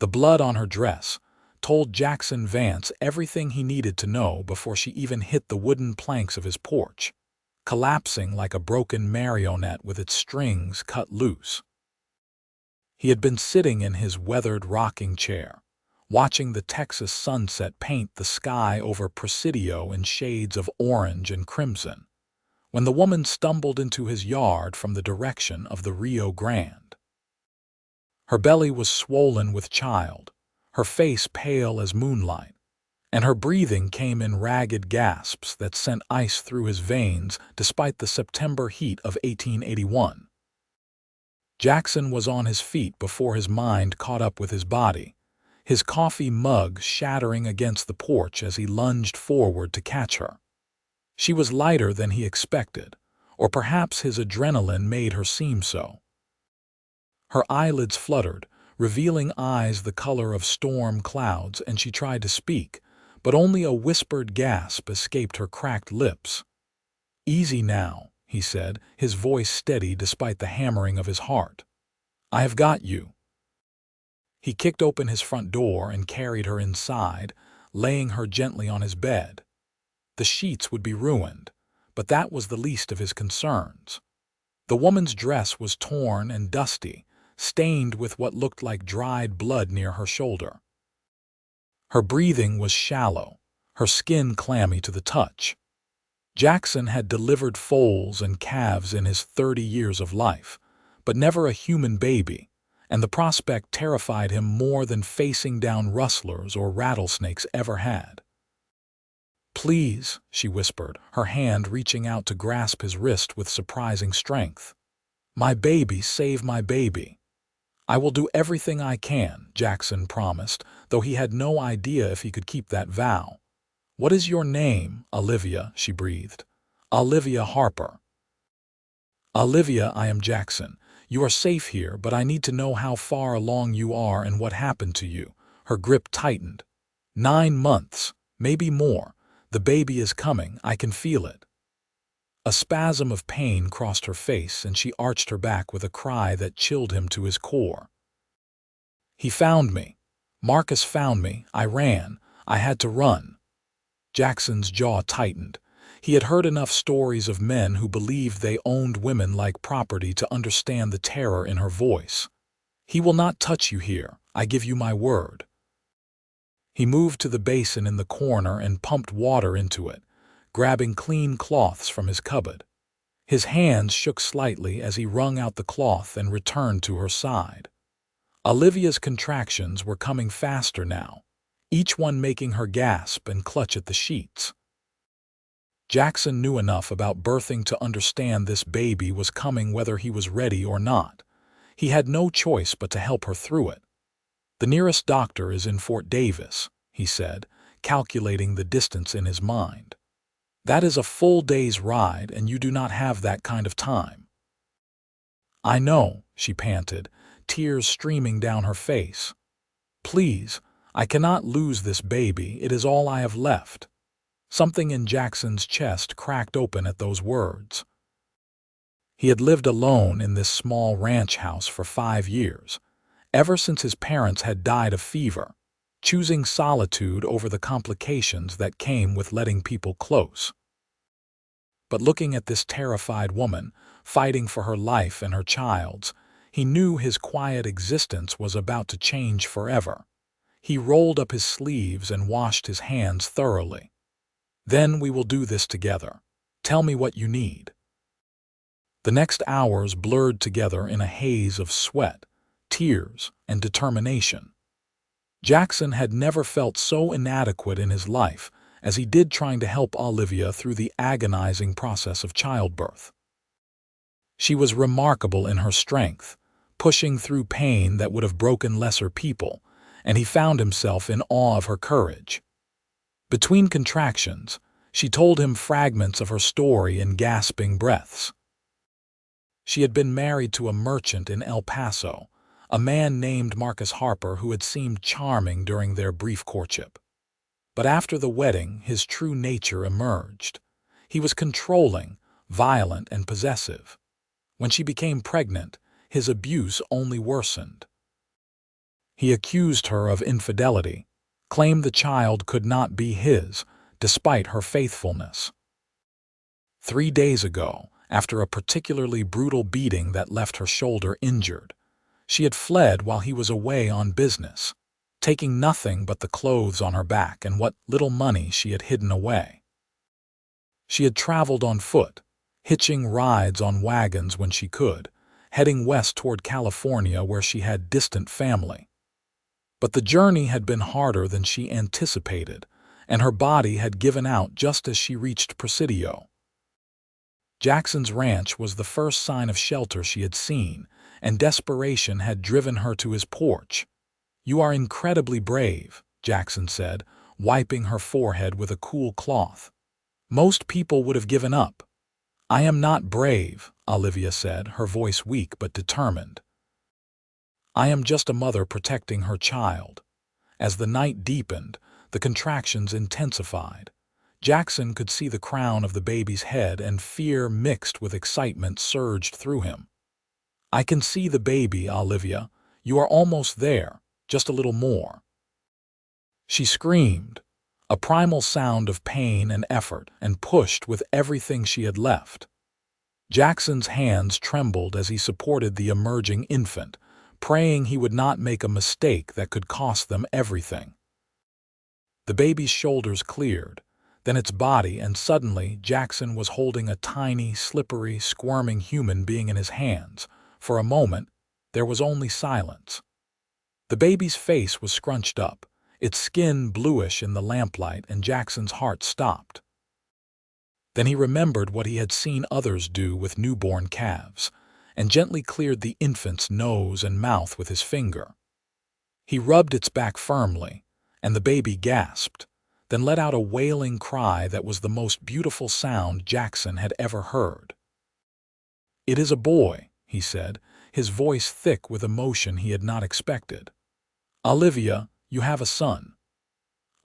The blood on her dress told Jackson Vance everything he needed to know before she even hit the wooden planks of his porch, collapsing like a broken marionette with its strings cut loose. He had been sitting in his weathered rocking chair, watching the Texas sunset paint the sky over Presidio in shades of orange and crimson, when the woman stumbled into his yard from the direction of the Rio Grande. Her belly was swollen with child, her face pale as moonlight, and her breathing came in ragged gasps that sent ice through his veins despite the September heat of 1881. Jackson was on his feet before his mind caught up with his body, his coffee mug shattering against the porch as he lunged forward to catch her. She was lighter than he expected, or perhaps his adrenaline made her seem so. Her eyelids fluttered, revealing eyes the color of storm clouds, and she tried to speak, but only a whispered gasp escaped her cracked lips. "Easy now," he said, his voice steady despite the hammering of his heart. "I have got you." He kicked open his front door and carried her inside, laying her gently on his bed. The sheets would be ruined, but that was the least of his concerns. The woman's dress was torn and dusty, stained with what looked like dried blood near her shoulder. Her breathing was shallow, her skin clammy to the touch. Jackson had delivered foals and calves in his 30 years of life, but never a human baby, and the prospect terrified him more than facing down rustlers or rattlesnakes ever had. "Please," she whispered, her hand reaching out to grasp his wrist with surprising strength. "My baby, save my baby." "I will do everything I can," Jackson promised, though he had no idea if he could keep that vow. "What is your name, Olivia?" she breathed. "Olivia Harper." "Olivia, I am Jackson. You are safe here, but I need to know how far along you are and what happened to you." Her grip tightened. 9 months, maybe more. The baby is coming, I can feel it." A spasm of pain crossed her face, and she arched her back with a cry that chilled him to his core. "He found me. Marcus found me. I ran. I had to run." Jackson's jaw tightened. He had heard enough stories of men who believed they owned women like property to understand the terror in her voice. "He will not touch you here, I give you my word." He moved to the basin in the corner and pumped water into it, grabbing clean cloths from his cupboard. His hands shook slightly as he wrung out the cloth and returned to her side. Olivia's contractions were coming faster now, each one making her gasp and clutch at the sheets. Jackson knew enough about birthing to understand this baby was coming whether he was ready or not. He had no choice but to help her through it. "The nearest doctor is in Fort Davis," he said, calculating the distance in his mind. "That is a full day's ride, and you do not have that kind of time." "I know," she panted, tears streaming down her face. "Please, I cannot lose this baby. It is all I have left." Something in Jackson's chest cracked open at those words. He had lived alone in this small ranch house for 5 years, ever since his parents had died of fever, choosing solitude over the complications that came with letting people close. But looking at this terrified woman, fighting for her life and her child's, he knew his quiet existence was about to change forever. He rolled up his sleeves and washed his hands thoroughly. "Then we will do this together. Tell me what you need." The next hours blurred together in a haze of sweat, tears, and determination. Jackson had never felt so inadequate in his life as he did trying to help Olivia through the agonizing process of childbirth. She was remarkable in her strength, pushing through pain that would have broken lesser people, and he found himself in awe of her courage. Between contractions, she told him fragments of her story in gasping breaths. She had been married to a merchant in El Paso, a man named Marcus Harper who had seemed charming during their brief courtship. But after the wedding, his true nature emerged. He was controlling, violent, and possessive. When she became pregnant, his abuse only worsened. He accused her of infidelity, claimed the child could not be his, despite her faithfulness. 3 days ago, after a particularly brutal beating that left her shoulder injured, she had fled while he was away on business, taking nothing but the clothes on her back and what little money she had hidden away. She had traveled on foot, hitching rides on wagons when she could, heading west toward California where she had distant family. But the journey had been harder than she anticipated, and her body had given out just as she reached Presidio. Jackson's ranch was the first sign of shelter she had seen, and desperation had driven her to his porch. "You are incredibly brave," Jackson said, wiping her forehead with a cool cloth. "Most people would have given up." "I am not brave," Olivia said, her voice weak but determined. "I am just a mother protecting her child." As the night deepened, the contractions intensified. Jackson could see the crown of the baby's head, and fear mixed with excitement surged through him. "I can see the baby, Olivia. You are almost there, just a little more." She screamed, a primal sound of pain and effort, and pushed with everything she had left. Jackson's hands trembled as he supported the emerging infant, praying he would not make a mistake that could cost them everything. The baby's shoulders cleared, then its body, and suddenly Jackson was holding a tiny, slippery, squirming human being in his hands. For a moment, there was only silence. The baby's face was scrunched up, its skin bluish in the lamplight, and Jackson's heart stopped. Then he remembered what he had seen others do with newborn calves, and gently cleared the infant's nose and mouth with his finger. He rubbed its back firmly, and the baby gasped, then let out a wailing cry that was the most beautiful sound Jackson had ever heard. "It is a boy," he said, his voice thick with emotion he had not expected. "Olivia, you have a son."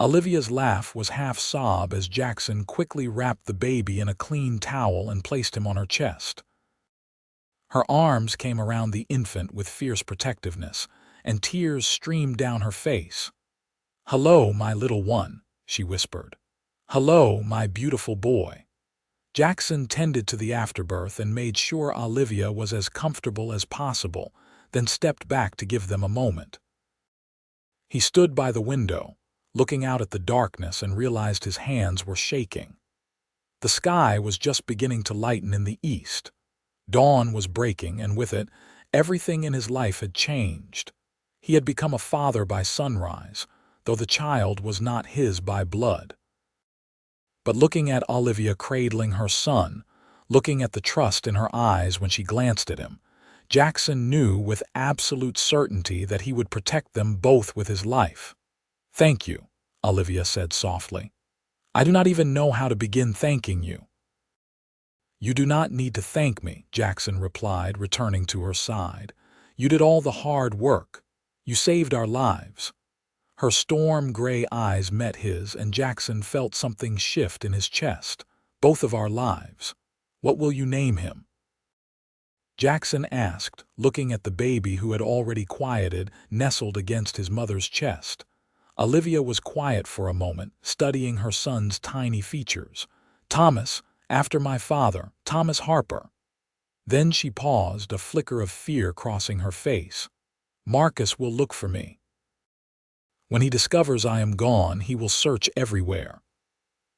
Olivia's laugh was half sob as Jackson quickly wrapped the baby in a clean towel and placed him on her chest. Her arms came around the infant with fierce protectiveness, and tears streamed down her face. "Hello, my little one," she whispered. "Hello, my beautiful boy." Jackson tended to the afterbirth and made sure Olivia was as comfortable as possible, then stepped back to give them a moment. He stood by the window, looking out at the darkness, and realized his hands were shaking. The sky was just beginning to lighten in the east. Dawn was breaking, and with it, everything in his life had changed. He had become a father by sunrise, though the child was not his by blood. But looking at Olivia cradling her son, looking at the trust in her eyes when she glanced at him, Jackson knew with absolute certainty that he would protect them both with his life. "Thank you," Olivia said softly. "I do not even know how to begin thanking you." "You do not need to thank me," Jackson replied, returning to her side. "You did all the hard work. You saved our lives." Her storm-gray eyes met his, and Jackson felt something shift in his chest. "Both of our lives. What will you name him?" Jackson asked, looking at the baby who had already quieted, nestled against his mother's chest. Olivia was quiet for a moment, studying her son's tiny features. "Thomas, after my father, Thomas Harper." Then she paused, a flicker of fear crossing her face. "Marcus will look for me. When he discovers I am gone, he will search everywhere."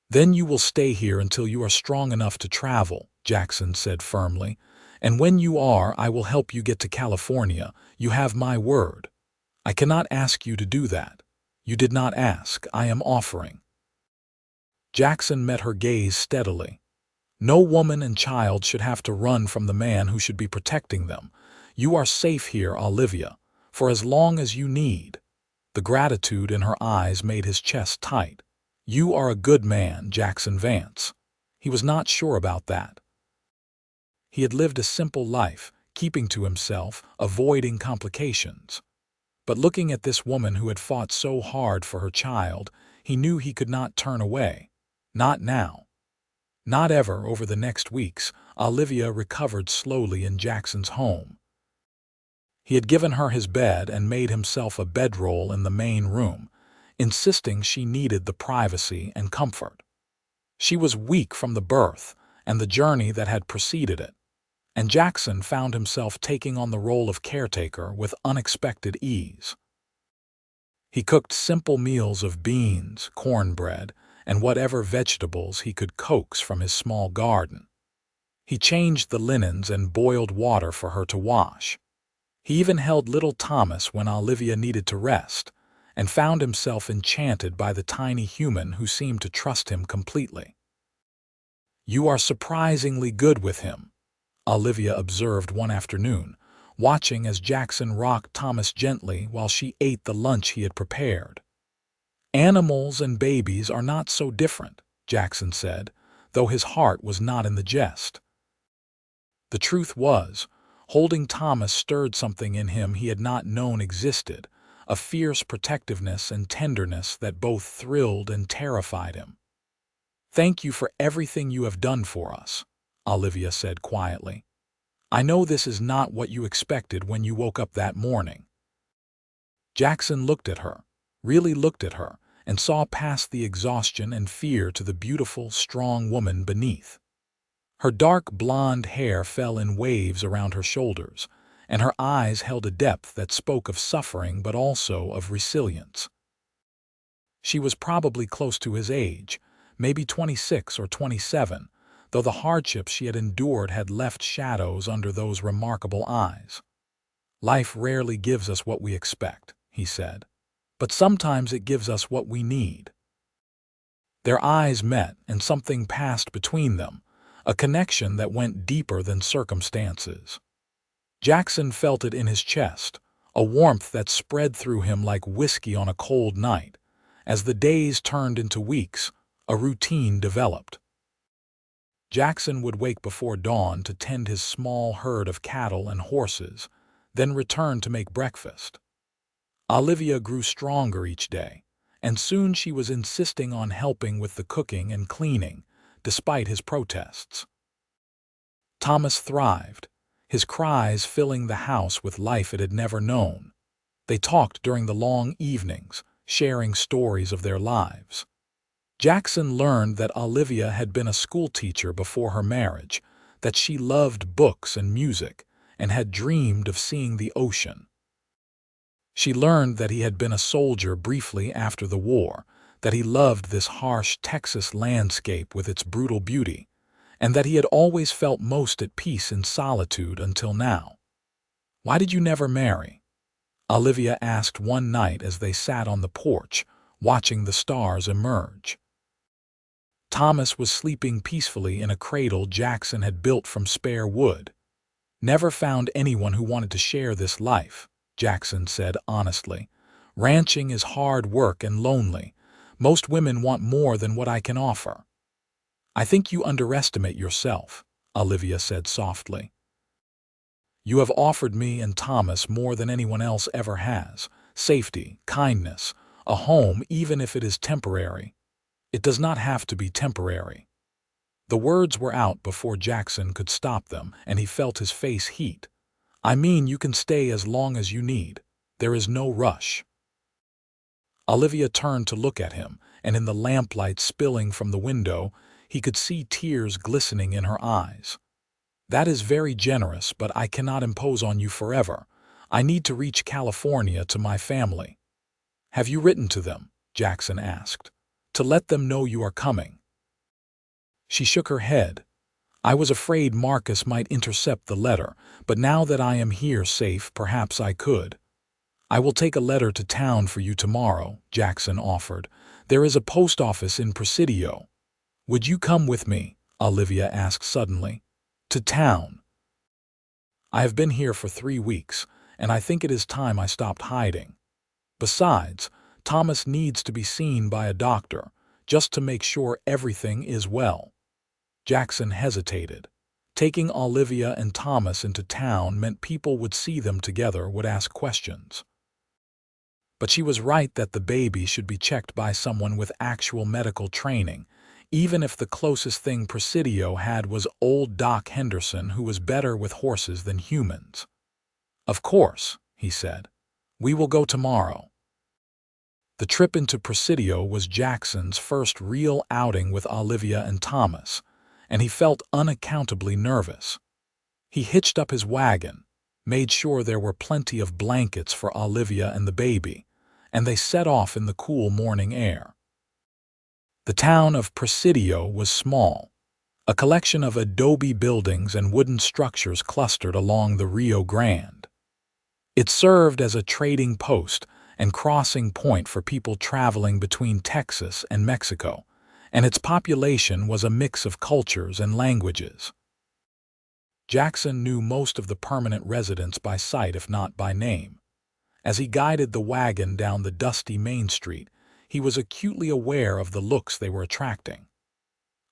"Then you will stay here until you are strong enough to travel," Jackson said firmly. "And when you are, I will help you get to California. You have my word." "I cannot ask you to do that." "You did not ask. I am offering." Jackson met her gaze steadily. "No woman and child should have to run from the man who should be protecting them. You are safe here, Olivia, for as long as you need." The gratitude in her eyes made his chest tight. "You are a good man, Jackson Vance." He was not sure about that. He had lived a simple life, keeping to himself, avoiding complications. But looking at this woman who had fought so hard for her child, he knew he could not turn away. Not now. Not ever. Over the next weeks, Olivia recovered slowly in Jackson's home. He had given her his bed and made himself a bedroll in the main room, insisting she needed the privacy and comfort. She was weak from the birth and the journey that had preceded it, and Jackson found himself taking on the role of caretaker with unexpected ease. He cooked simple meals of beans, cornbread, and whatever vegetables he could coax from his small garden. He changed the linens and boiled water for her to wash. He even held little Thomas when Olivia needed to rest, and found himself enchanted by the tiny human who seemed to trust him completely. "You are surprisingly good with him," Olivia observed one afternoon, watching as Jackson rocked Thomas gently while she ate the lunch he had prepared. "Animals and babies are not so different," Jackson said, though his heart was not in the jest. The truth was, holding Thomas stirred something in him he had not known existed, a fierce protectiveness and tenderness that both thrilled and terrified him. "Thank you for everything you have done for us," Olivia said quietly. "I know this is not what you expected when you woke up that morning." Jackson looked at her, really looked at her, and saw past the exhaustion and fear to the beautiful, strong woman beneath. Her dark blonde hair fell in waves around her shoulders, and her eyes held a depth that spoke of suffering but also of resilience. She was probably close to his age, maybe 26 or 27, though the hardships she had endured had left shadows under those remarkable eyes. "Life rarely gives us what we expect," he said, "but sometimes it gives us what we need." Their eyes met, and something passed between them, a connection that went deeper than circumstances. Jackson felt it in his chest, a warmth that spread through him like whiskey on a cold night. As the days turned into weeks, a routine developed. Jackson would wake before dawn to tend his small herd of cattle and horses, then return to make breakfast. Olivia grew stronger each day, and soon she was insisting on helping with the cooking and cleaning, despite his protests. Thomas thrived, his cries filling the house with life it had never known. They talked during the long evenings, sharing stories of their lives. Jackson learned that Olivia had been a schoolteacher before her marriage, that she loved books and music, and had dreamed of seeing the ocean. She learned that he had been a soldier briefly after the war, that he loved this harsh Texas landscape with its brutal beauty, and that he had always felt most at peace in solitude until now. "Why did you never marry?" Olivia asked one night as they sat on the porch, watching the stars emerge. Thomas was sleeping peacefully in a cradle Jackson had built from spare wood. "Never found anyone who wanted to share this life," Jackson said honestly. "Ranching is hard work and lonely. Most women want more than what I can offer." "I think you underestimate yourself," Olivia said softly. "You have offered me and Thomas more than anyone else ever has. Safety, kindness, a home even if it is temporary. It does not have to be temporary." The words were out before Jackson could stop them, and he felt his face heat. "I mean, you can stay as long as you need. There is no rush." Olivia turned to look at him, and in the lamplight spilling from the window, he could see tears glistening in her eyes. "That is very generous, but I cannot impose on you forever. I need to reach California to my family." "Have you written to them?" Jackson asked. "To let them know you are coming?" She shook her head. "I was afraid Marcus might intercept the letter, but now that I am here safe, perhaps I could." "I will take a letter to town for you tomorrow," Jackson offered. "There is a post office in Presidio." "Would you come with me?" Olivia asked suddenly. "To town?" "I have been here for 3 weeks, and I think it is time I stopped hiding. Besides, Thomas needs to be seen by a doctor, just to make sure everything is well." Jackson hesitated. Taking Olivia and Thomas into town meant people would see them together, would ask questions. But she was right that the baby should be checked by someone with actual medical training, even if the closest thing Presidio had was old Doc Henderson, who was better with horses than humans. "Of course," he said. "We will go tomorrow." The trip into Presidio was Jackson's first real outing with Olivia and Thomas, and he felt unaccountably nervous. He hitched up his wagon, made sure there were plenty of blankets for Olivia and the baby, and they set off in the cool morning air. The town of Presidio was small, a collection of adobe buildings and wooden structures clustered along the Rio Grande. It served as a trading post and crossing point for people traveling between Texas and Mexico, and its population was a mix of cultures and languages. Jackson knew most of the permanent residents by sight if not by name. As he guided the wagon down the dusty main street, he was acutely aware of the looks they were attracting.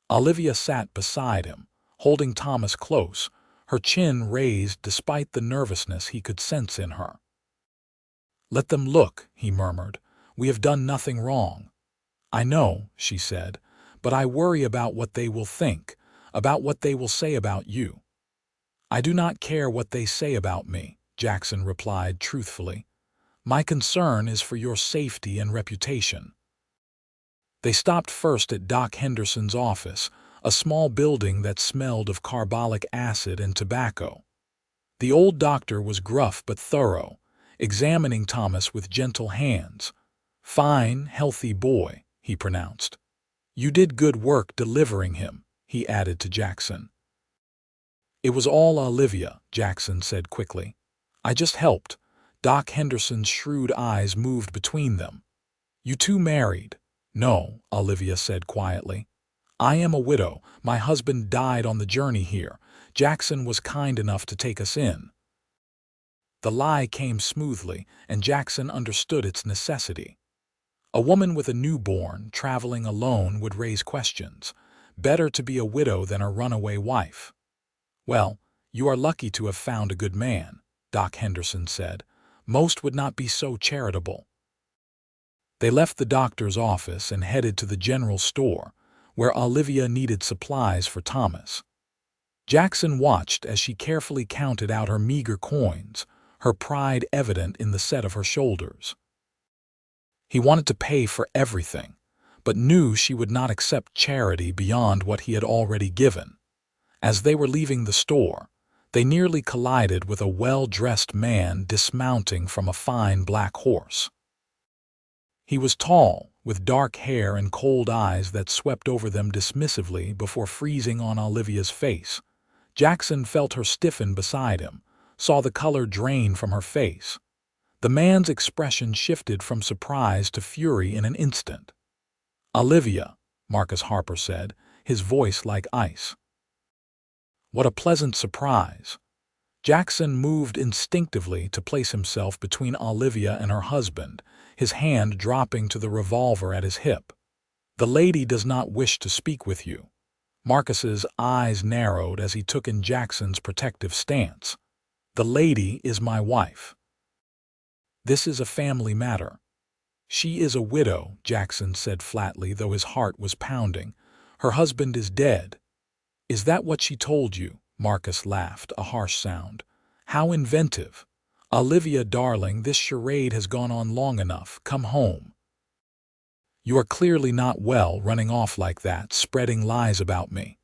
Olivia sat beside him, holding Thomas close, her chin raised despite the nervousness he could sense in her. "Let them look," he murmured. "We have done nothing wrong." "I know," she said, "but I worry about what they will think, about what they will say about you." "I do not care what they say about me," Jackson replied truthfully. "My concern is for your safety and reputation." They stopped first at Doc Henderson's office, a small building that smelled of carbolic acid and tobacco. The old doctor was gruff but thorough, examining Thomas with gentle hands. "Fine, healthy boy," he pronounced. "You did good work delivering him," he added to Jackson. "It was all Olivia," Jackson said quickly. "I just helped." Doc Henderson's shrewd eyes moved between them. "You two married?" "No," Olivia said quietly. "I am a widow. My husband died on the journey here. Jackson was kind enough to take us in." The lie came smoothly, and Jackson understood its necessity. A woman with a newborn, traveling alone, would raise questions. Better to be a widow than a runaway wife. "Well, you are lucky to have found a good man," Doc Henderson said. "Most would not be so charitable." They left the doctor's office and headed to the general store, where Olivia needed supplies for Thomas. Jackson watched as she carefully counted out her meager coins, her pride evident in the set of her shoulders. He wanted to pay for everything, but knew she would not accept charity beyond what he had already given. As they were leaving the store, they nearly collided with a well-dressed man dismounting from a fine black horse. He was tall, with dark hair and cold eyes that swept over them dismissively before freezing on Olivia's face. Jackson felt her stiffen beside him, saw the color drain from her face. The man's expression shifted from surprise to fury in an instant. "Olivia," Marcus Harper said, his voice like ice. What a pleasant surprise. Jackson moved instinctively to place himself between Olivia and her husband, his hand dropping to the revolver at his hip. "The lady does not wish to speak with you." Marcus's eyes narrowed as he took in Jackson's protective stance. "The lady is my wife. This is a family matter." "She is a widow," Jackson said flatly, though his heart was pounding. "Her husband is dead." "Is that what she told you?" Marcus laughed, a harsh sound. "How inventive. Olivia, darling, this charade has gone on long enough. Come home." "You are clearly not well, running off like that, spreading lies about me."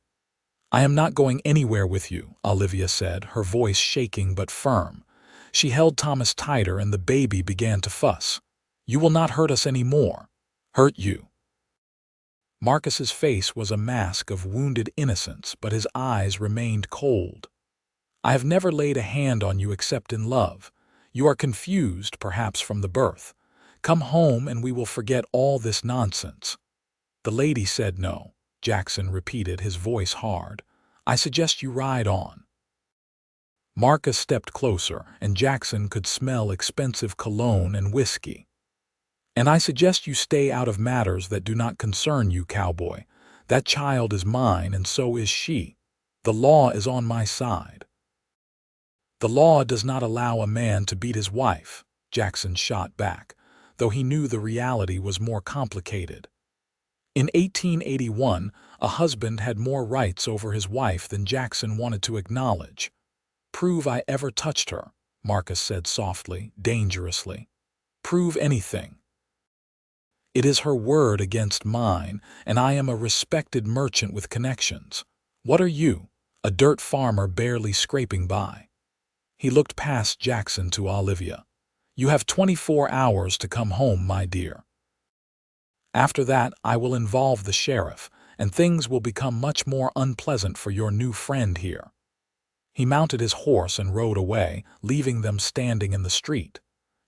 "I am not going anywhere with you," Olivia said, her voice shaking but firm. She held Thomas tighter and the baby began to fuss. "You will not hurt us any more." "Hurt you?" Marcus's face was a mask of wounded innocence, but his eyes remained cold. "I have never laid a hand on you except in love. You are confused, perhaps from the birth. Come home and we will forget all this nonsense." "The lady said no," Jackson repeated, his voice hard. "I suggest you ride on." Marcus stepped closer, and Jackson could smell expensive cologne and whiskey. "And I suggest you stay out of matters that do not concern you, Cowboy. That child is mine, and so is she. The law is on my side." "The law does not allow a man to beat his wife," Jackson shot back, though he knew the reality was more complicated. In 1881, a husband had more rights over his wife than Jackson wanted to acknowledge. "Prove I ever touched her," Marcus said softly, dangerously. Prove anything. It is her word against mine, and I am a respected merchant with connections. What are you? A dirt farmer barely scraping by. He looked past Jackson to Olivia. You have 24 hours to come home, my dear. After that, I will involve the sheriff, and things will become much more unpleasant for your new friend here. He mounted his horse and rode away, leaving them standing in the street.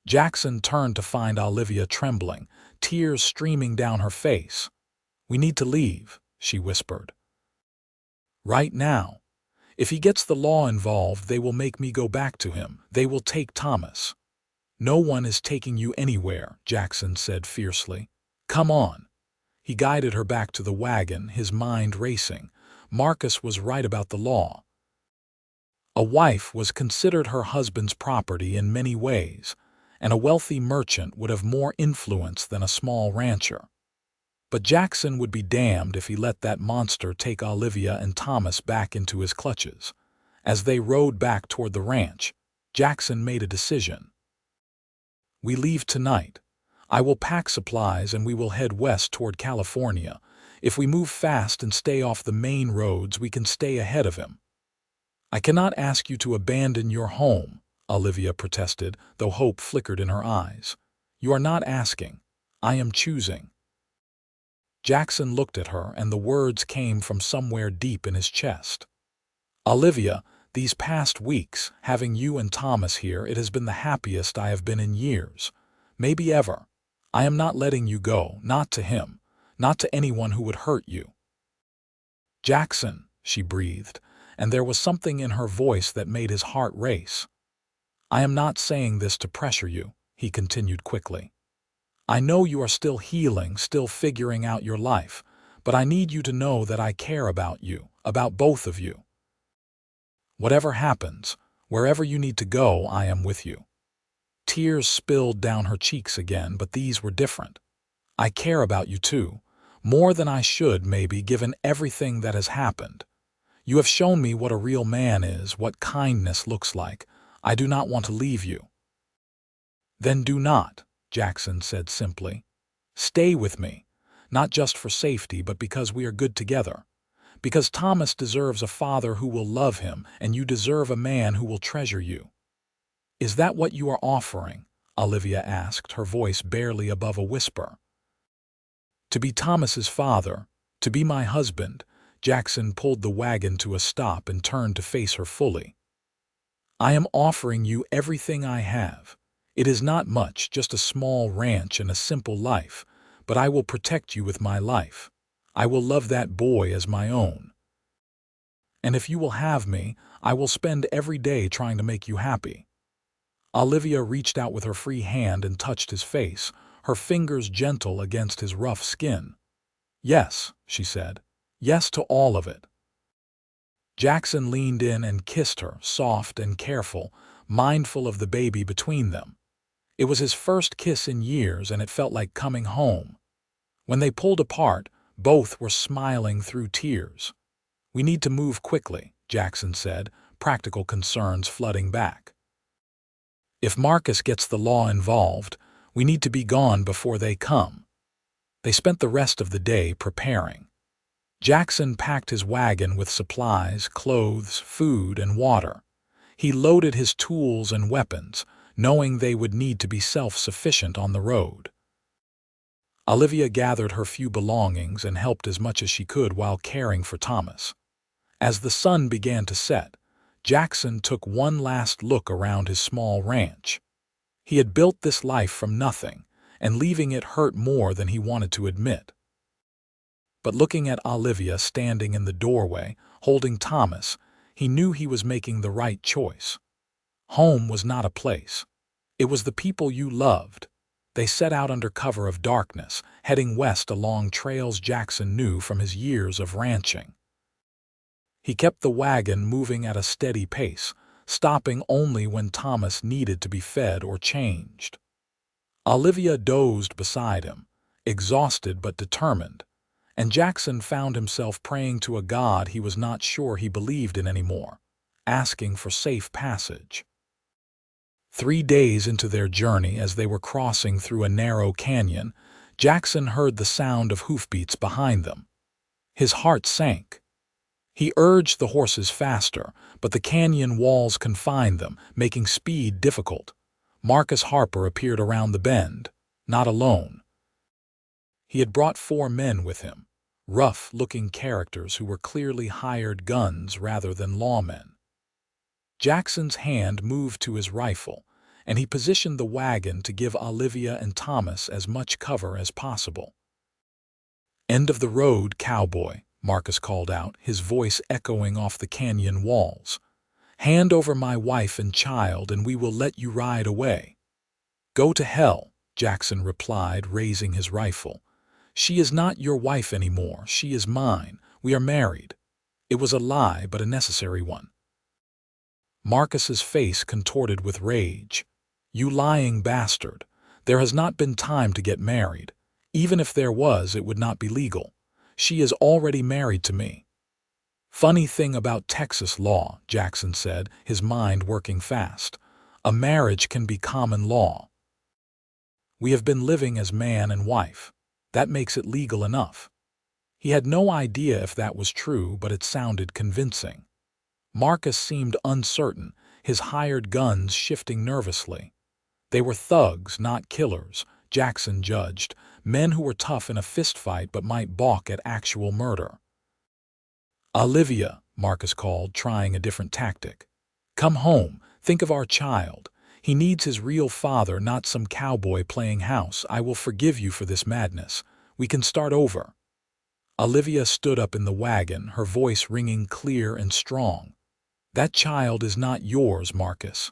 Jackson turned to find Olivia trembling, tears streaming down her face. We need to leave, she whispered. Right now. If he gets the law involved, they will make me go back to him. They will take Thomas. No one is taking you anywhere, Jackson said fiercely. Come on. He guided her back to the wagon, his mind racing. Marcus was right about the law. A wife was considered her husband's property in many ways, and a wealthy merchant would have more influence than a small rancher. But Jackson would be damned if he let that monster take Olivia and Thomas back into his clutches. As they rode back toward the ranch, Jackson made a decision. We leave tonight. I will pack supplies and we will head west toward California. If we move fast and stay off the main roads, we can stay ahead of him. I cannot ask you to abandon your home, Olivia protested, though hope flickered in her eyes. You are not asking. I am choosing. Jackson looked at her, and the words came from somewhere deep in his chest. Olivia, these past weeks, having you and Thomas here, it has been the happiest I have been in years. Maybe ever. I am not letting you go, not to him, not to anyone who would hurt you. Jackson, she breathed, and there was something in her voice that made his heart race. I am not saying this to pressure you, he continued quickly. I know you are still healing, still figuring out your life, but I need you to know that I care about you, about both of you. Whatever happens, wherever you need to go, I am with you. Tears spilled down her cheeks again, but these were different. I care about you too, more than I should maybe, given everything that has happened. You have shown me what a real man is, what kindness looks like. I do not want to leave you. Then do not, Jackson said simply. Stay with me, not just for safety, but because we are good together. Because Thomas deserves a father who will love him, and you deserve a man who will treasure you. Is that what you are offering? Olivia asked, her voice barely above a whisper. To be Thomas's father, to be my husband. Jackson pulled the wagon to a stop and turned to face her fully. I am offering you everything I have. It is not much, just a small ranch and a simple life, but I will protect you with my life. I will love that boy as my own. And if you will have me, I will spend every day trying to make you happy. Olivia reached out with her free hand and touched his face, her fingers gentle against his rough skin. Yes, she said. Yes to all of it. Jackson leaned in and kissed her, soft and careful, mindful of the baby between them. It was his first kiss in years, and it felt like coming home. When they pulled apart, both were smiling through tears. We need to move quickly, Jackson said, practical concerns flooding back. If Marcus gets the law involved, we need to be gone before they come. They spent the rest of the day preparing. Jackson packed his wagon with supplies, clothes, food, and water. He loaded his tools and weapons, knowing they would need to be self-sufficient on the road. Olivia gathered her few belongings and helped as much as she could while caring for Thomas. As the sun began to set, Jackson took one last look around his small ranch. He had built this life from nothing, and leaving it hurt more than he wanted to admit. But looking at Olivia standing in the doorway, holding Thomas, he knew he was making the right choice. Home was not a place. It was the people you loved. They set out under cover of darkness, heading west along trails Jackson knew from his years of ranching. He kept the wagon moving at a steady pace, stopping only when Thomas needed to be fed or changed. Olivia dozed beside him, exhausted but determined, and Jackson found himself praying to a God he was not sure he believed in anymore, asking for safe passage. 3 days into their journey, as they were crossing through a narrow canyon, Jackson heard the sound of hoofbeats behind them. His heart sank. He urged the horses faster, but the canyon walls confined them, making speed difficult. Marcus Harper appeared around the bend, not alone. He had brought 4 men with him, rough-looking characters who were clearly hired guns rather than lawmen. Jackson's hand moved to his rifle, and he positioned the wagon to give Olivia and Thomas as much cover as possible. "End of the road, Cowboy," Marcus called out, his voice echoing off the canyon walls. "Hand over my wife and child, and we will let you ride away." "Go to hell," Jackson replied, raising his rifle. "She is not your wife anymore. She is mine. We are married." It was a lie, but a necessary one. Marcus's face contorted with rage. "You lying bastard. There has not been time to get married. Even if there was, it would not be legal. She is already married to me." "Funny thing about Texas law," Jackson said, his mind working fast. "A marriage can be common law. We have been living as man and wife. That makes it legal enough." He had no idea if that was true, but it sounded convincing. Marcus seemed uncertain, his hired guns shifting nervously. They were thugs, not killers, Jackson judged, men who were tough in a fistfight but might balk at actual murder. "Olivia," Marcus called, trying a different tactic. "Come home. Think of our child. He needs his real father, not some cowboy playing house. I will forgive you for this madness. We can start over." Olivia stood up in the wagon, her voice ringing clear and strong. "That child is not yours, Marcus.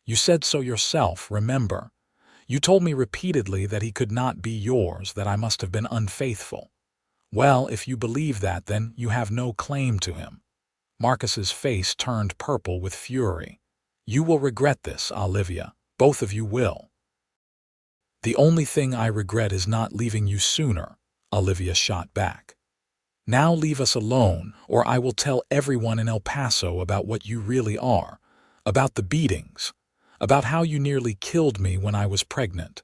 You said so yourself, remember? You told me repeatedly that he could not be yours, that I must have been unfaithful. Well, if you believe that, then you have no claim to him." Marcus's face turned purple with fury. "You will regret this, Olivia. Both of you will." "The only thing I regret is not leaving you sooner," Olivia shot back. "Now leave us alone, or I will tell everyone in El Paso about what you really are, about the beatings, about how you nearly killed me when I was pregnant.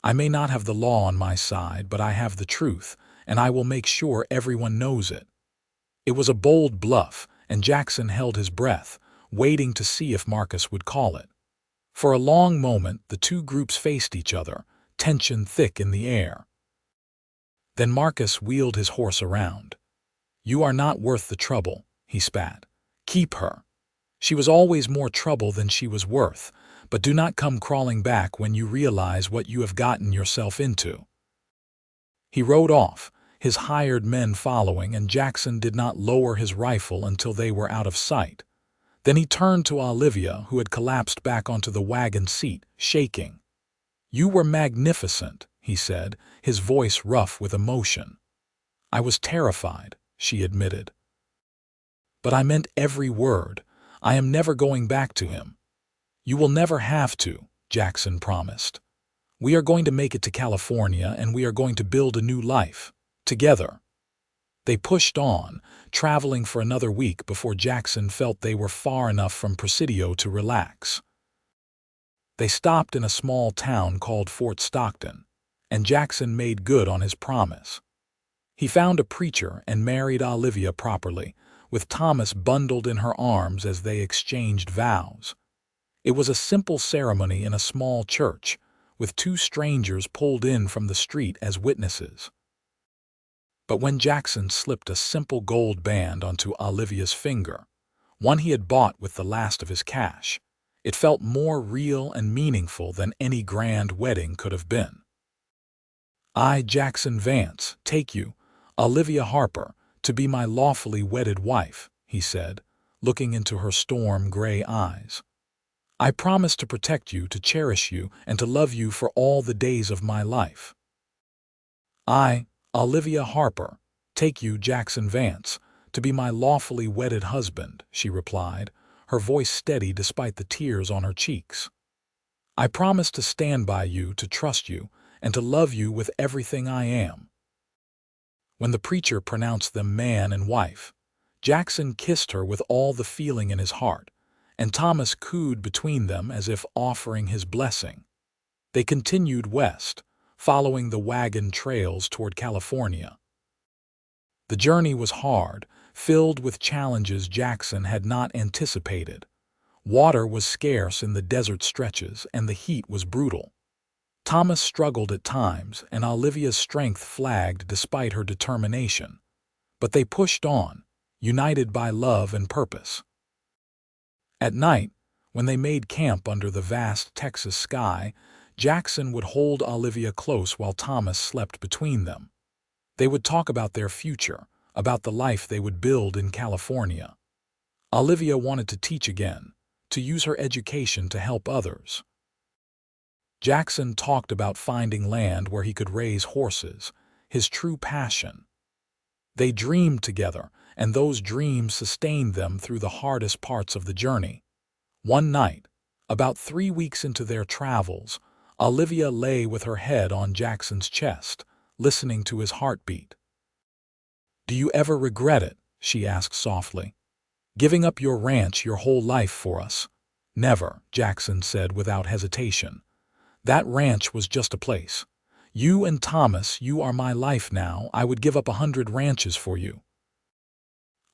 I may not have the law on my side, but I have the truth, and I will make sure everyone knows it." It was a bold bluff, and Jackson held his breath, waiting to see if Marcus would call it. For a long moment, the two groups faced each other, tension thick in the air. Then Marcus wheeled his horse around. "You are not worth the trouble," he spat. "Keep her. She was always more trouble than she was worth, but do not come crawling back when you realize what you have gotten yourself into." He rode off, his hired men following, and Jackson did not lower his rifle until they were out of sight. Then he turned to Olivia, who had collapsed back onto the wagon seat, shaking. "You were magnificent," he said, his voice rough with emotion. "I was terrified," she admitted. "But I meant every word. I am never going back to him." "You will never have to," Jackson promised. "We are going to make it to California, and we are going to build a new life, together." They pushed on, traveling for another week before Jackson felt they were far enough from Presidio to relax. They stopped in a small town called Fort Stockton, and Jackson made good on his promise. He found a preacher and married Olivia properly, with Thomas bundled in her arms as they exchanged vows. It was a simple ceremony in a small church, with 2 strangers pulled in from the street as witnesses. But when Jackson slipped a simple gold band onto Olivia's finger, one he had bought with the last of his cash, it felt more real and meaningful than any grand wedding could have been. "I, Jackson Vance, take you, Olivia Harper, to be my lawfully wedded wife," he said, looking into her storm-gray eyes. "I promise to protect you, to cherish you, and to love you for all the days of my life." "I, Olivia Harper, take you, Jackson Vance, to be my lawfully wedded husband," she replied, her voice steady despite the tears on her cheeks. "I promise to stand by you, to trust you, and to love you with everything I am." When the preacher pronounced them man and wife, Jackson kissed her with all the feeling in his heart, and Thomas cooed between them as if offering his blessing. They continued west, following the wagon trails toward California. The journey was hard, filled with challenges Jackson had not anticipated. Water was scarce in the desert stretches, and the heat was brutal. Thomas struggled at times, and Olivia's strength flagged despite her determination. But they pushed on, united by love and purpose. At night, when they made camp under the vast Texas sky, Jackson would hold Olivia close while Thomas slept between them. They would talk about their future, about the life they would build in California. Olivia wanted to teach again, to use her education to help others. Jackson talked about finding land where he could raise horses, his true passion. They dreamed together, and those dreams sustained them through the hardest parts of the journey. One night, about 3 weeks into their travels, Olivia lay with her head on Jackson's chest, listening to his heartbeat. "Do you ever regret it?" she asked softly. "Giving up your ranch your whole life for us?" "Never," Jackson said without hesitation. "That ranch was just a place. You and Thomas, you are my life now. I would give up 100 ranches for you."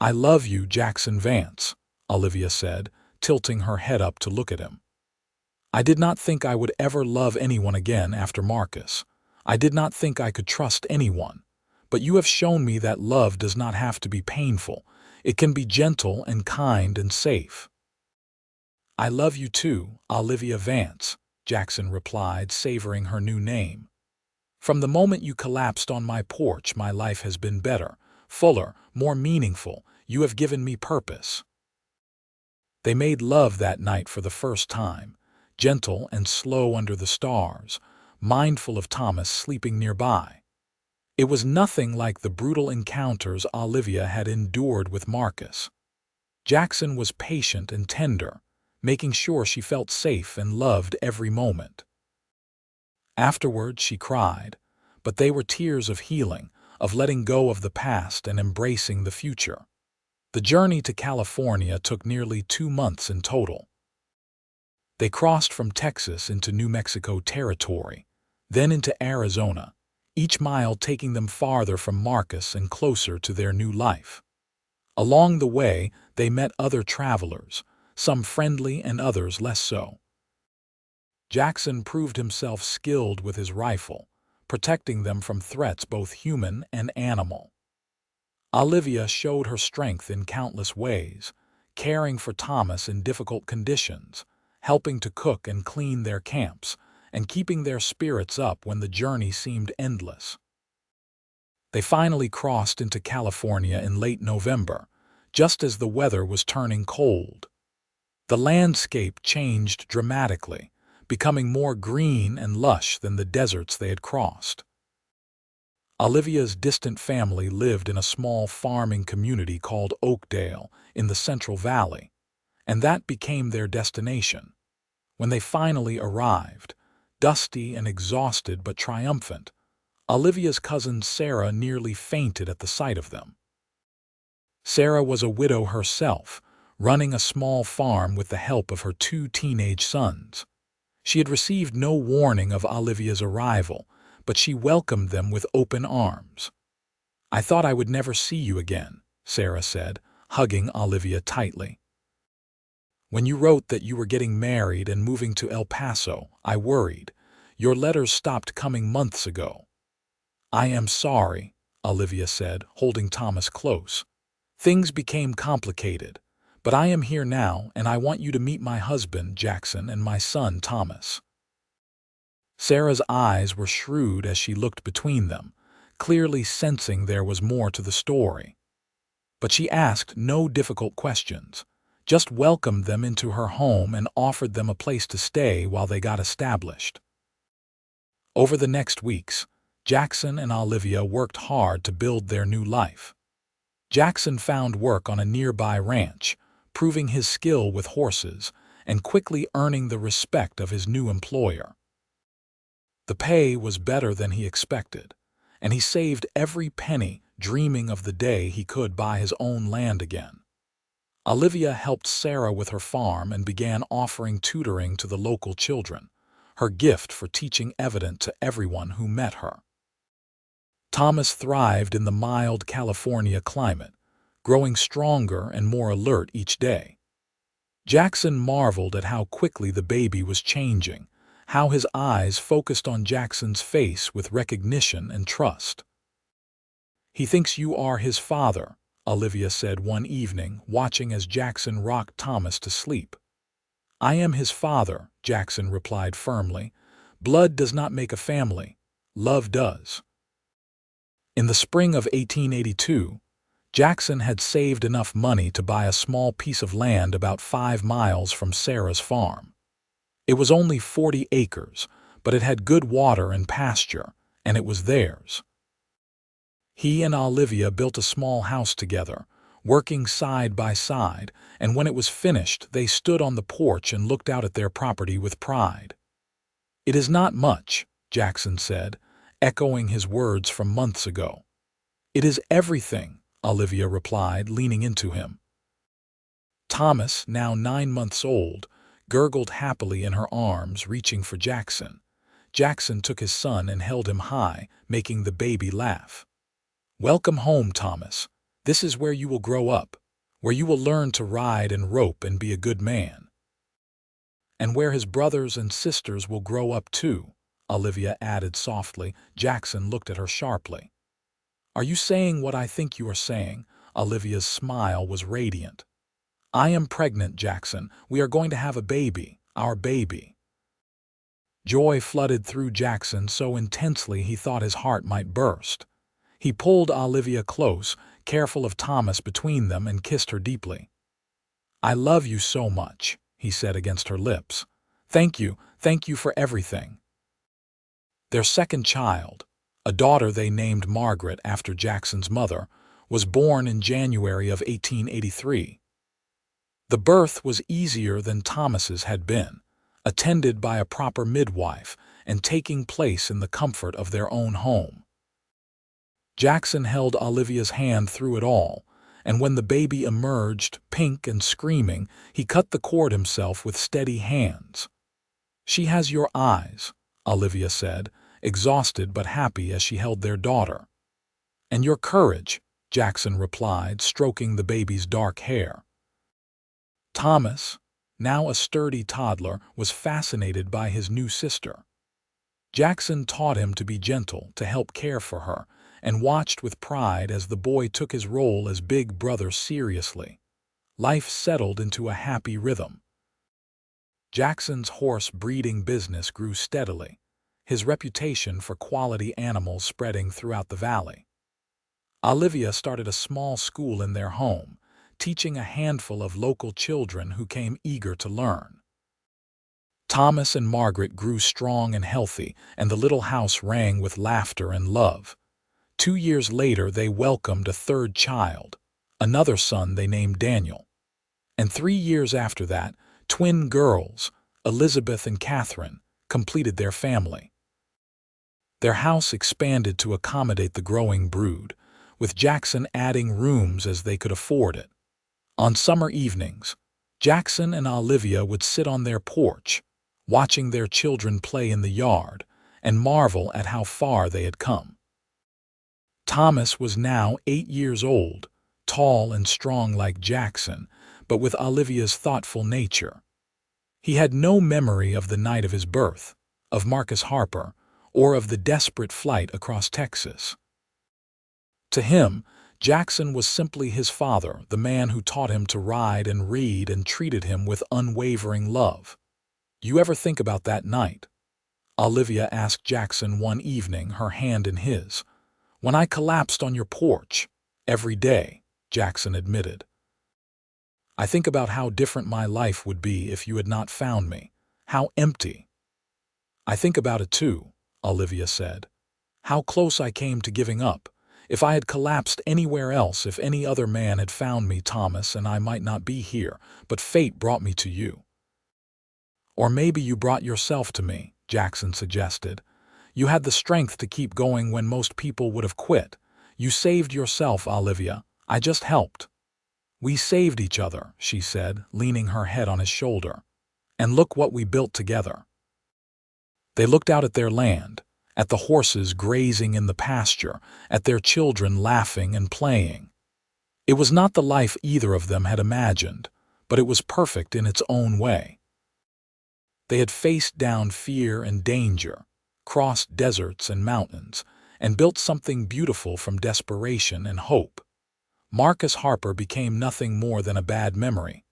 "I love you, Jackson Vance," Olivia said, tilting her head up to look at him. "I did not think I would ever love anyone again after Marcus. I did not think I could trust anyone. But you have shown me that love does not have to be painful. It can be gentle and kind and safe." "I love you too, Olivia Vance," Jackson replied, savoring her new name. "From the moment you collapsed on my porch, my life has been better, fuller, more meaningful. You have given me purpose." They made love that night for the first time, gentle and slow under the stars, mindful of Thomas sleeping nearby. It was nothing like the brutal encounters Olivia had endured with Marcus. Jackson was patient and tender, making sure she felt safe and loved every moment. Afterward, she cried, but they were tears of healing, of letting go of the past and embracing the future. The journey to California took nearly 2 months in total. They crossed from Texas into New Mexico territory, then into Arizona, each mile taking them farther from Marcus and closer to their new life. Along the way, they met other travelers, some friendly and others less so. Jackson proved himself skilled with his rifle, protecting them from threats both human and animal. Olivia showed her strength in countless ways, caring for Thomas in difficult conditions, helping to cook and clean their camps, and keeping their spirits up when the journey seemed endless. They finally crossed into California in late November, just as the weather was turning cold. The landscape changed dramatically, becoming more green and lush than the deserts they had crossed. Olivia's distant family lived in a small farming community called Oakdale in the Central Valley, and that became their destination. When they finally arrived, dusty and exhausted but triumphant, Olivia's cousin Sarah nearly fainted at the sight of them. Sarah was a widow herself, running a small farm with the help of her 2 teenage sons. She had received no warning of Olivia's arrival, but she welcomed them with open arms. "I thought I would never see you again," Sarah said, hugging Olivia tightly. "When you wrote that you were getting married and moving to El Paso, I worried. Your letters stopped coming months ago." "I am sorry," Olivia said, holding Thomas close. "Things became complicated, but I am here now, and I want you to meet my husband, Jackson, and my son, Thomas." Sarah's eyes were shrewd as she looked between them, clearly sensing there was more to the story. But she asked no difficult questions, just welcomed them into her home and offered them a place to stay while they got established. Over the next weeks, Jackson and Olivia worked hard to build their new life. Jackson found work on a nearby ranch, proving his skill with horses and quickly earning the respect of his new employer. The pay was better than he expected, and he saved every penny, dreaming of the day he could buy his own land again. Olivia helped Sarah with her farm and began offering tutoring to the local children, her gift for teaching evident to everyone who met her. Thomas thrived in the mild California climate, growing stronger and more alert each day. Jackson marveled at how quickly the baby was changing, how his eyes focused on Jackson's face with recognition and trust. "He thinks you are his father," Olivia said one evening, watching as Jackson rocked Thomas to sleep. "I am his father," Jackson replied firmly. "Blood does not make a family. Love does." In the spring of 1882, Jackson had saved enough money to buy a small piece of land about 5 miles from Sarah's farm. It was only 40 acres, but it had good water and pasture, and it was theirs. He and Olivia built a small house together, working side by side, and when it was finished, they stood on the porch and looked out at their property with pride. "It is not much," Jackson said, echoing his words from months ago. "It is everything," Olivia replied, leaning into him. Thomas, now 9 months old, gurgled happily in her arms, reaching for Jackson. Jackson took his son and held him high, making the baby laugh. "Welcome home, Thomas. This is where you will grow up, where you will learn to ride and rope and be a good man." "And where his brothers and sisters will grow up too," Olivia added softly. Jackson looked at her sharply. "Are you saying what I think you are saying?" Olivia's smile was radiant. "I am pregnant, Jackson. We are going to have a baby, our baby." Joy flooded through Jackson so intensely he thought his heart might burst. He pulled Olivia close, careful of Thomas between them, and kissed her deeply. "I love you so much," he said against her lips. Thank you for everything." Their second child, a daughter they named Margaret after Jackson's mother, was born in January of 1883. The birth was easier than Thomas's had been, attended by a proper midwife and taking place in the comfort of their own home. Jackson held Olivia's hand through it all, and when the baby emerged, pink and screaming, he cut the cord himself with steady hands. "She has your eyes," Olivia said, exhausted but happy as she held their daughter. "And your courage," Jackson replied, stroking the baby's dark hair. Thomas, now a sturdy toddler, was fascinated by his new sister. Jackson taught him to be gentle, to help care for her, and watched with pride as the boy took his role as big brother seriously. Life settled into a happy rhythm. Jackson's horse breeding business grew steadily, his reputation for quality animals spreading throughout the valley. Olivia started a small school in their home, teaching a handful of local children who came eager to learn. Thomas and Margaret grew strong and healthy, and the little house rang with laughter and love. 2 years later, they welcomed a third child, another son they named Daniel. And 3 years after that, twin girls, Elizabeth and Catherine, completed their family. Their house expanded to accommodate the growing brood, with Jackson adding rooms as they could afford it. On summer evenings, Jackson and Olivia would sit on their porch, watching their children play in the yard, and marvel at how far they had come. Thomas was now 8 years old, tall and strong like Jackson, but with Olivia's thoughtful nature. He had no memory of the night of his birth, of Marcus Harper, or of the desperate flight across Texas. To him, Jackson was simply his father, the man who taught him to ride and read and treated him with unwavering love. "You ever think about that night?" Olivia asked Jackson one evening, her hand in his. "When I collapsed on your porch." "Every day," Jackson admitted. "I think about how different my life would be if you had not found me. How empty." "I think about it too," Olivia said. "How close I came to giving up. If I had collapsed anywhere else, if any other man had found me, Thomas, and I might not be here, but fate brought me to you." "Or maybe you brought yourself to me," Jackson suggested. "You had the strength to keep going when most people would have quit. You saved yourself, Olivia. I just helped." "We saved each other," she said, leaning her head on his shoulder. "And look what we built together." They looked out at their land, at the horses grazing in the pasture, at their children laughing and playing. It was not the life either of them had imagined, but it was perfect in its own way. They had faced down fear and danger, crossed deserts and mountains, and built something beautiful from desperation and hope. Marcus Harper became nothing more than a bad memory,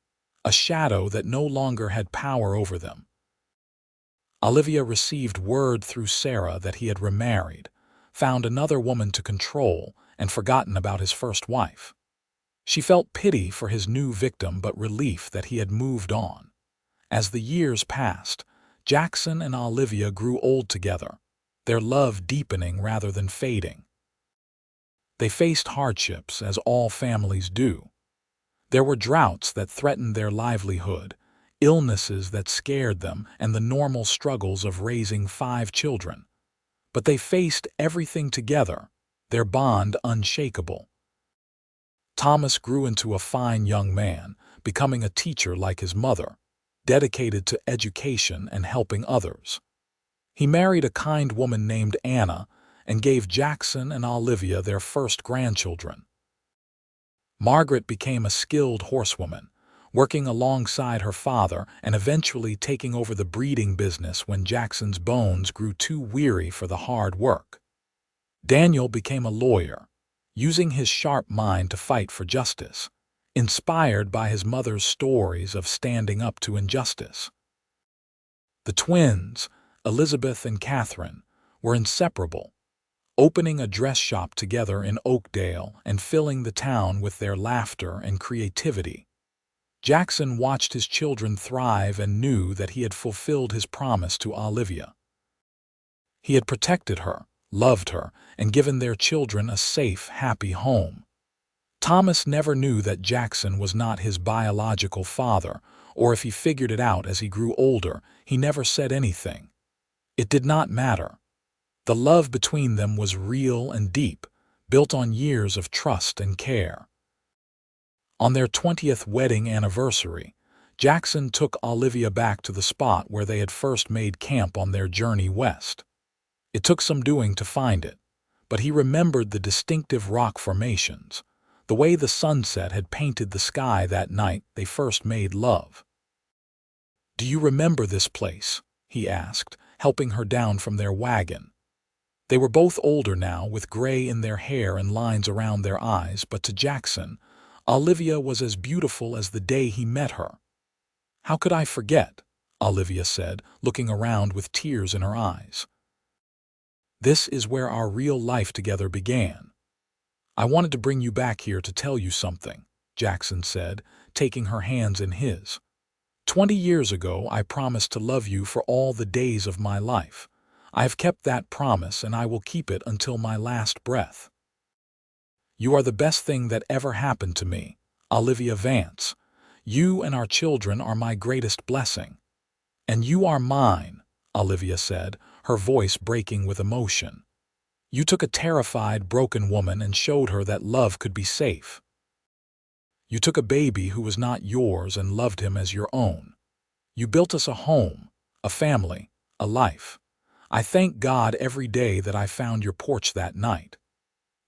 a shadow that no longer had power over them. Olivia received word through Sarah that he had remarried, found another woman to control, and forgotten about his first wife. She felt pity for his new victim but relief that he had moved on. As the years passed, Jackson and Olivia grew old together, their love deepening rather than fading. They faced hardships, as all families do. There were droughts that threatened their livelihood, illnesses that scared them, and the normal struggles of raising 5 children. But they faced everything together, their bond unshakable. Thomas grew into a fine young man, becoming a teacher like his mother, dedicated to education and helping others. He married a kind woman named Anna and gave Jackson and Olivia their first grandchildren. Margaret became a skilled horsewoman, working alongside her father and eventually taking over the breeding business when Jackson's bones grew too weary for the hard work. Daniel became a lawyer, using his sharp mind to fight for justice, inspired by his mother's stories of standing up to injustice. The twins, Elizabeth and Catherine, were inseparable, opening a dress shop together in Oakdale and filling the town with their laughter and creativity. Jackson watched his children thrive and knew that he had fulfilled his promise to Olivia. He had protected her, loved her, and given their children a safe, happy home. Thomas never knew that Jackson was not his biological father, or if he figured it out as he grew older, he never said anything. It did not matter. The love between them was real and deep, built on years of trust and care. On their 20th wedding anniversary, Jackson took Olivia back to the spot where they had first made camp on their journey west. It took some doing to find it, but he remembered the distinctive rock formations, the way the sunset had painted the sky that night they first made love. "Do you remember this place?" he asked, helping her down from their wagon. They were both older now, with gray in their hair and lines around their eyes, but to Jackson, Olivia was as beautiful as the day he met her. "How could I forget?" Olivia said, looking around with tears in her eyes. "This is where our real life together began. I wanted to bring you back here to tell you something," Jackson said, taking her hands in his. 20 years ago, I promised to love you for all the days of my life. I have kept that promise, and I will keep it until my last breath. You are the best thing that ever happened to me, Olivia Vance. You and our children are my greatest blessing. And you are mine, Olivia said, her voice breaking with emotion. You took a terrified, broken woman and showed her that love could be safe. You took a baby who was not yours and loved him as your own. You built us a home, a family, a life. I thank God every day that I found your porch that night."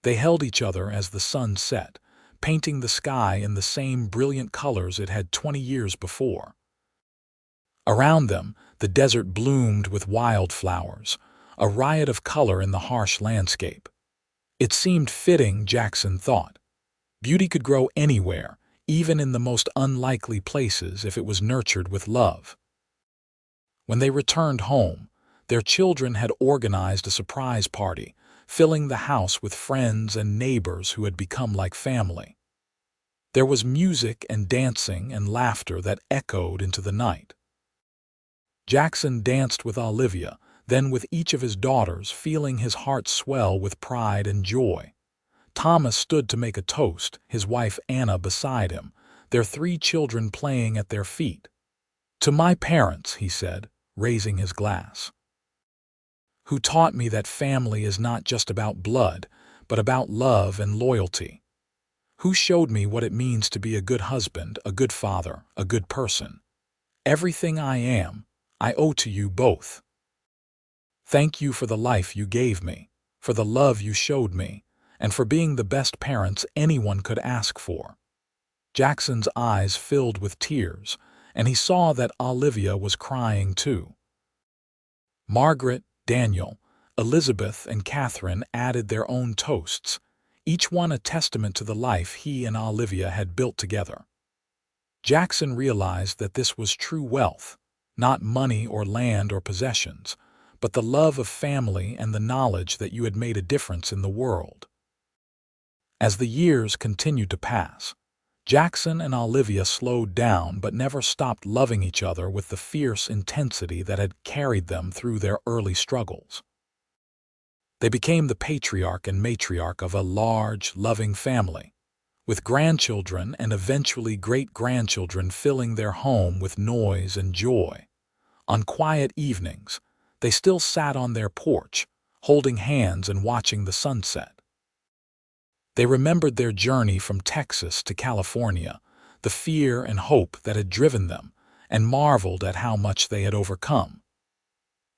They held each other as the sun set, painting the sky in the same brilliant colors it had 20 years before. Around them, the desert bloomed with wildflowers, a riot of color in the harsh landscape. It seemed fitting, Jackson thought. Beauty could grow anywhere, even in the most unlikely places, if it was nurtured with love. When they returned home, their children had organized a surprise party, filling the house with friends and neighbors who had become like family. There was music and dancing and laughter that echoed into the night. Jackson danced with Olivia, then with each of his daughters, feeling his heart swell with pride and joy. Thomas stood to make a toast, his wife Anna beside him, their 3 children playing at their feet. "To my parents," he said, raising his glass, "who taught me that family is not just about blood, but about love and loyalty. who showed me what it means to be a good husband, a good father, a good person. Everything I am, I owe to you both. Thank you for the life you gave me, for the love you showed me, and for being the best parents anyone could ask for." Jackson's eyes filled with tears, and he saw that Olivia was crying too. Margaret, Daniel, Elizabeth, and Catherine added their own toasts, each one a testament to the life he and Olivia had built together. Jackson realized that this was true wealth, not money or land or possessions, but the love of family and the knowledge that you had made a difference in the world. As the years continued to pass, Jackson and Olivia slowed down but never stopped loving each other with the fierce intensity that had carried them through their early struggles. They became the patriarch and matriarch of a large, loving family, with grandchildren and eventually great-grandchildren filling their home with noise and joy. On quiet evenings, they still sat on their porch, holding hands and watching the sunset. They remembered their journey from Texas to California, the fear and hope that had driven them, and marveled at how much they had overcome.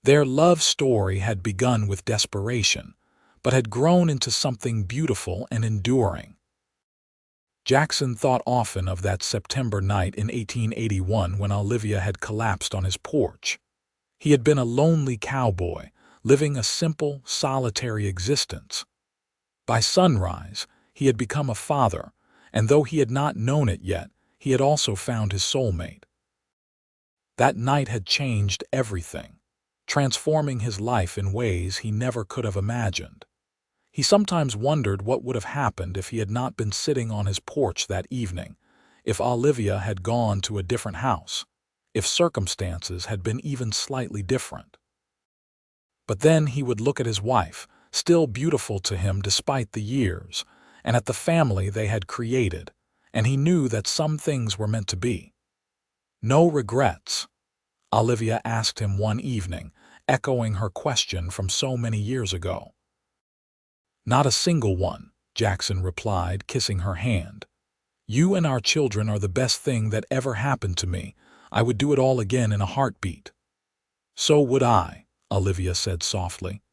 Their love story had begun with desperation, but had grown into something beautiful and enduring. Jackson thought often of that September night in 1881 when Olivia had collapsed on his porch. He had been a lonely cowboy, living a simple, solitary existence. By sunrise, he had become a father, and though he had not known it yet, he had also found his soulmate. That night had changed everything, transforming his life in ways he never could have imagined. He sometimes wondered what would have happened if he had not been sitting on his porch that evening, if Olivia had gone to a different house, if circumstances had been even slightly different. But then he would look at his wife, still beautiful to him despite the years, and at the family they had created, and he knew that some things were meant to be. "No regrets?" Olivia asked him one evening, echoing her question from so many years ago. "Not a single one," Jackson replied, kissing her hand. "You and our children are the best thing that ever happened to me. I would do it all again in a heartbeat." "So would I," Olivia said softly.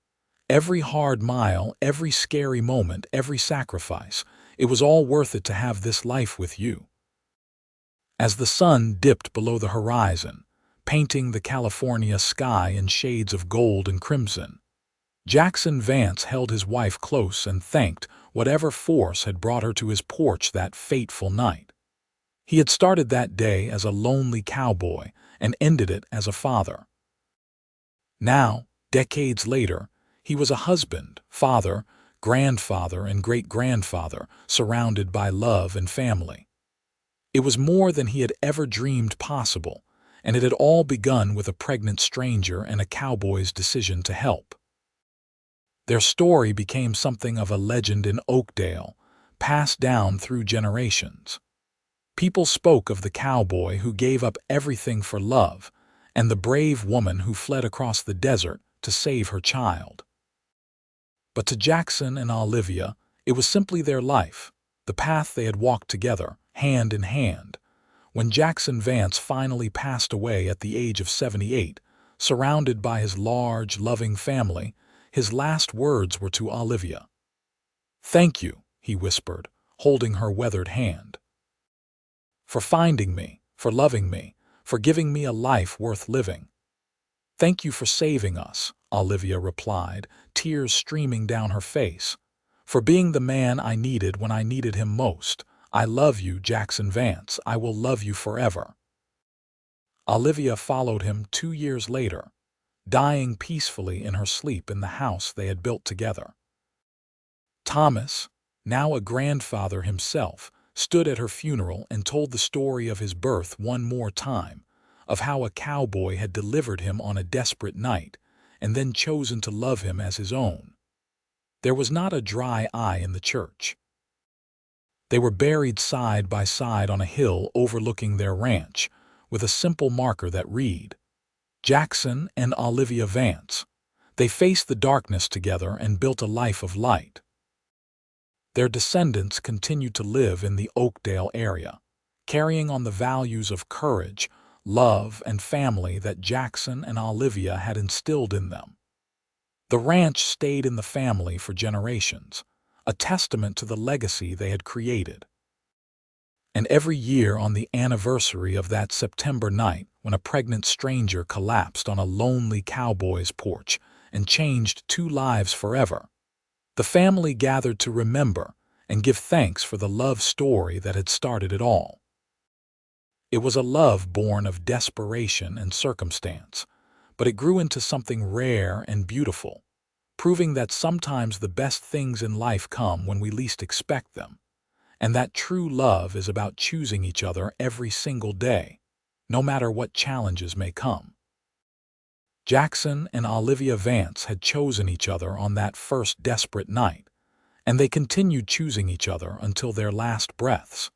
"Every hard mile, every scary moment, every sacrifice, it was all worth it to have this life with you." As the sun dipped below the horizon, painting the California sky in shades of gold and crimson, Jackson Vance held his wife close and thanked whatever force had brought her to his porch that fateful night. He had started that day as a lonely cowboy and ended it as a father. Now, decades later, he was a husband, father, grandfather, and great-grandfather, surrounded by love and family. It was more than he had ever dreamed possible, and it had all begun with a pregnant stranger and a cowboy's decision to help. Their story became something of a legend in Oakdale, passed down through generations. People spoke of the cowboy who gave up everything for love, and the brave woman who fled across the desert to save her child. But to Jackson and Olivia, it was simply their life, the path they had walked together, hand in hand. When Jackson Vance finally passed away at the age of 78, surrounded by his large, loving family, his last words were to Olivia. "Thank you," he whispered, holding her weathered hand. "For finding me, for loving me, for giving me a life worth living." "Thank you for saving us," Olivia replied, tears streaming down her face. "For being the man I needed when I needed him most. I love you, Jackson Vance. I will love you forever." Olivia followed him 2 years later, dying peacefully in her sleep in the house they had built together. Thomas, now a grandfather himself, stood at her funeral and told the story of his birth one more time, of how a cowboy had delivered him on a desperate night and then chosen to love him as his own. There was not a dry eye in the church. They were buried side by side on a hill overlooking their ranch, with a simple marker that read, "Jackson and Olivia Vance. They faced the darkness together and built a life of light." Their descendants continued to live in the Oakdale area, carrying on the values of courage, love, and family that Jackson and Olivia had instilled in them. The ranch stayed in the family for generations, a testament to the legacy they had created. And every year on the anniversary of that September night when a pregnant stranger collapsed on a lonely cowboy's porch and changed two lives forever, the family gathered to remember and give thanks for the love story that had started it all. It was a love born of desperation and circumstance, but it grew into something rare and beautiful, proving that sometimes the best things in life come when we least expect them, and that true love is about choosing each other every single day, no matter what challenges may come. Jackson and Olivia Vance had chosen each other on that first desperate night, and they continued choosing each other until their last breaths,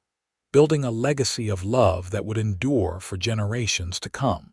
building a legacy of love that would endure for generations to come.